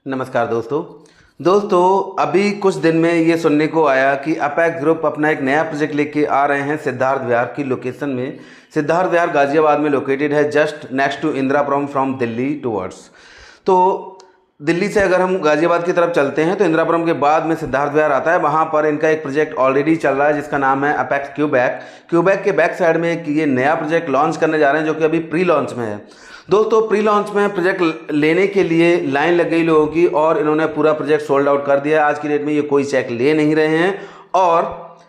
नमस्कार दोस्तों अभी कुछ दिन में ये सुनने को आया कि अपेक्स ग्रुप अपना एक नया प्रोजेक्ट लेके आ रहे हैं सिद्धार्थ विहार की लोकेशन में। सिद्धार्थ विहार गाजियाबाद में लोकेटेड है, just next to Indirapuram from Delhi towards. तो दिल्ली से अगर हम गाजियाबाद की तरफ चलते हैं तो इंदिरापुरम के बाद में सिद्धार्थ विहार आता है। वहाँ पर इनका एक प्रोजेक्ट ऑलरेडी चल रहा है जिसका नाम है अपेक्स क्यूबैक के बैक साइड में एक ये नया प्रोजेक्ट लॉन्च करने जा रहे हैं जो कि अभी प्री लॉन्च में है। दोस्तों प्री लॉन्च में प्रोजेक्ट लेने के लिए लाइन लग गई लोगों की और इन्होंने पूरा प्रोजेक्ट सोल्ड आउट कर दिया है। आज की डेट में ये कोई चेक ले नहीं रहे हैं और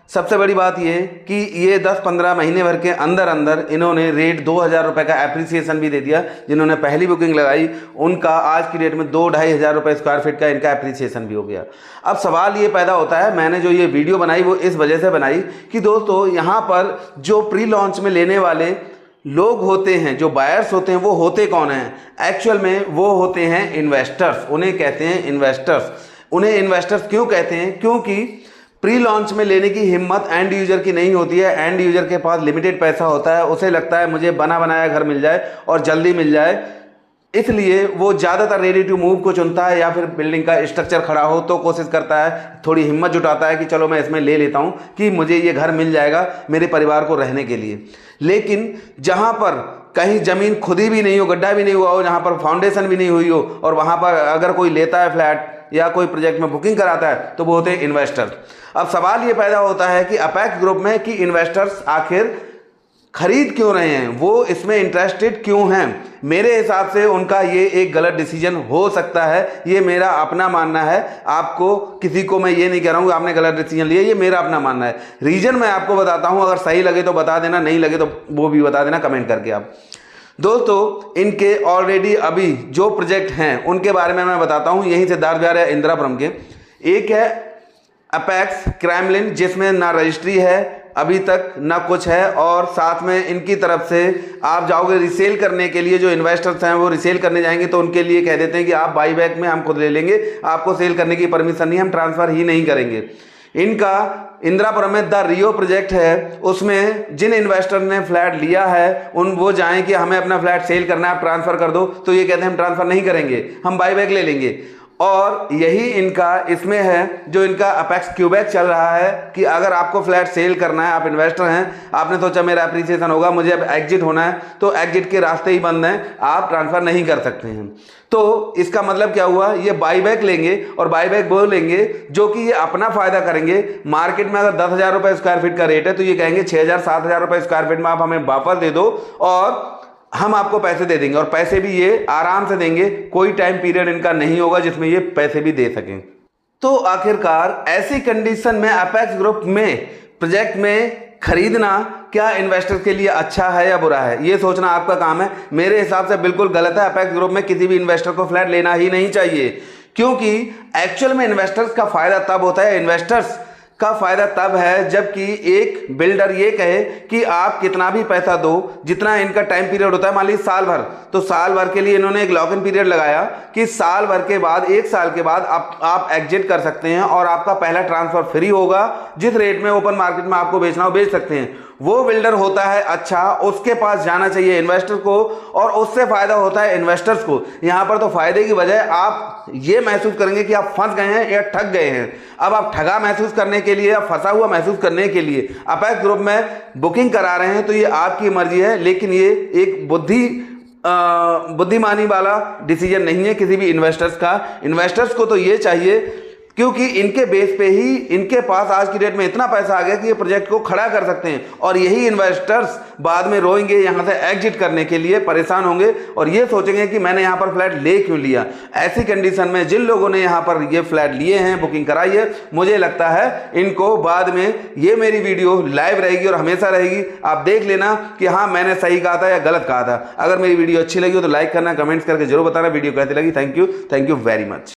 सबसे बड़ी बात ये कि ये 10-15 महीने भर के अंदर इन्होंने रेट 2000 रुपये का एप्रिसिएशन भी दे दिया। जिन्होंने पहली बुकिंग लगाई उनका आज की डेट में 2-2.5 हज़ार रुपये स्क्वायर फीट का इनका एप्रिसिएशन भी हो गया। अब सवाल ये पैदा होता है, मैंने जो ये वीडियो बनाई वो इस वजह से बनाई कि दोस्तों यहाँ पर जो प्री लॉन्च में लेने वाले लोग होते हैं, जो बायर्स होते हैं, वो होते कौन हैं? एक्चुअल में वो होते हैं इन्वेस्टर्स। उन्हें कहते हैं इन्वेस्टर्स। उन्हें इन्वेस्टर्स क्यों कहते हैं? क्योंकि प्री लॉन्च में लेने की हिम्मत एंड यूजर की नहीं होती है। एंड यूजर के पास लिमिटेड पैसा होता है, उसे लगता है मुझे बना बनाया घर मिल जाए और जल्दी मिल जाए, इसलिए वो ज़्यादातर रेडी टू मूव को चुनता है या फिर बिल्डिंग का स्ट्रक्चर खड़ा हो तो कोशिश करता है, थोड़ी हिम्मत जुटाता है कि चलो मैं इसमें ले लेता हूँ कि मुझे ये घर मिल जाएगा मेरे परिवार को रहने के लिए। लेकिन जहाँ पर कहीं ज़मीन खुदी भी नहीं हो, गड्ढा भी नहीं हुआ हो, जहाँ पर फाउंडेशन भी नहीं हुई हो और वहाँ पर अगर कोई लेता है फ्लैट या कोई प्रोजेक्ट में बुकिंग कराता है तो वो होते हैं इन्वेस्टर्स। अब सवाल ये पैदा होता है कि अपेक्स ग्रुप में कि इन्वेस्टर्स आखिर खरीद क्यों रहे हैं, वो इसमें इंटरेस्टेड क्यों हैं? मेरे हिसाब से उनका ये एक गलत डिसीजन हो सकता है, ये मेरा अपना मानना है। आपको किसी को मैं ये नहीं कह रहा हूँ कि आपने गलत डिसीजन लिया, ये मेरा अपना मानना है। रीजन मैं आपको बताता हूँ, अगर सही लगे तो बता देना, नहीं लगे तो वो भी बता देना कमेंट करके आप। दोस्तों इनके ऑलरेडी अभी जो प्रोजेक्ट हैं उनके बारे में मैं बताता हूँ। यहीं सिद्धार्थ विहार या इंदिरापुरम के एक है अपेक्स क्राइमलिन, जिसमें ना रजिस्ट्री है अभी तक ना कुछ है, और साथ में इनकी तरफ से आप जाओगे रिसेल करने के लिए, जो इन्वेस्टर्स हैं वो रिसेल करने जाएंगे तो उनके लिए कह देते हैं कि आप बाई बैक में हम खुद ले लेंगे, आपको सेल करने की परमिशन नहीं, हम ट्रांसफ़र ही नहीं करेंगे। इनका इंदिरापुरम में द रियो प्रोजेक्ट है, उसमें जिन इन्वेस्टर ने फ्लैट लिया है वो जाएं कि हमें अपना फ्लैट सेल करना है, आप ट्रांसफ़र कर दो, तो ये कहते हैं हम ट्रांसफ़र नहीं करेंगे, हम बाई बैक ले लेंगे। और यही इनका इसमें है जो इनका अपेक्स क्यूबैक चल रहा है कि अगर आपको फ्लैट सेल करना है, आप इन्वेस्टर हैं, आपने सोचा मेरा अप्रिसिएशन होगा, मुझे अब एग्जिट होना है, तो एग्जिट के रास्ते ही बंद हैं, आप ट्रांसफ़र नहीं कर सकते हैं। तो इसका मतलब क्या हुआ? ये बाई बैक लेंगे और बाई बैक वो लेंगे जो कि ये अपना फ़ायदा करेंगे। मार्केट में अगर 10,000 रुपये स्क्वायर फीट का रेट है तो ये कहेंगे 6,000-7,000 रुपये स्क्वायर फीट में आप हमें वापस दे दो और हम आपको पैसे दे देंगे, और पैसे भी ये आराम से देंगे, कोई टाइम पीरियड इनका नहीं होगा जिसमें ये पैसे भी दे सकें। तो आखिरकार ऐसी कंडीशन में अपेक्स ग्रुप में प्रोजेक्ट में खरीदना क्या इन्वेस्टर के लिए अच्छा है या बुरा है, ये सोचना आपका काम है। मेरे हिसाब से बिल्कुल गलत है। अपेक्स ग्रुप में किसी भी इन्वेस्टर को फ्लैट लेना ही नहीं चाहिए, क्योंकि एक्चुअल में इन्वेस्टर्स का फायदा तब होता है, इन्वेस्टर्स का फायदा तब है जबकि एक बिल्डर ये कहे कि आप कितना भी पैसा दो, जितना इनका टाइम पीरियड होता है, मान लीजिए साल भर, तो साल भर के लिए इन्होंने एक लॉक इन पीरियड लगाया कि साल भर के बाद, 1 साल के बाद आप एग्जिट कर सकते हैं और आपका पहला ट्रांसफर फ्री होगा। जिस रेट में ओपन मार्केट में आपको बेचना हो बेच सकते हैं। वो बिल्डर होता है अच्छा, उसके पास जाना चाहिए इन्वेस्टर को, और उससे फायदा होता है इन्वेस्टर्स को। यहाँ पर तो फायदे की बजाय आप ये महसूस करेंगे कि आप फंस गए हैं या ठग गए हैं। अब आप ठगा महसूस करने के लिए या फंसा हुआ महसूस करने के लिए अपेक्स ग्रुप में बुकिंग करा रहे हैं तो ये आपकी मर्जी है, लेकिन ये एक बुद्धिमानी वाला डिसीजन नहीं है किसी भी इन्वेस्टर्स का। इन्वेस्टर्स को तो ये चाहिए, क्योंकि इनके बेस पे ही इनके पास आज की डेट में इतना पैसा आ गया कि ये प्रोजेक्ट को खड़ा कर सकते हैं, और यही इन्वेस्टर्स बाद में रोएंगे, यहाँ से एग्जिट करने के लिए परेशान होंगे और ये सोचेंगे कि मैंने यहाँ पर फ्लैट ले क्यों लिया। ऐसी कंडीशन में जिन लोगों ने यहाँ पर ये फ्लैट लिए हैं, बुकिंग कराई है, मुझे लगता है इनको बाद में ये मेरी वीडियो लाइव रहेगी और हमेशा रहेगी, आप देख लेना कि हाँ मैंने सही कहा था या गलत कहा था। अगर मेरी वीडियो अच्छी लगी हो तो लाइक करना, कमेंट्स करके जरूर बताना वीडियो कैसी लगी। Thank you very much.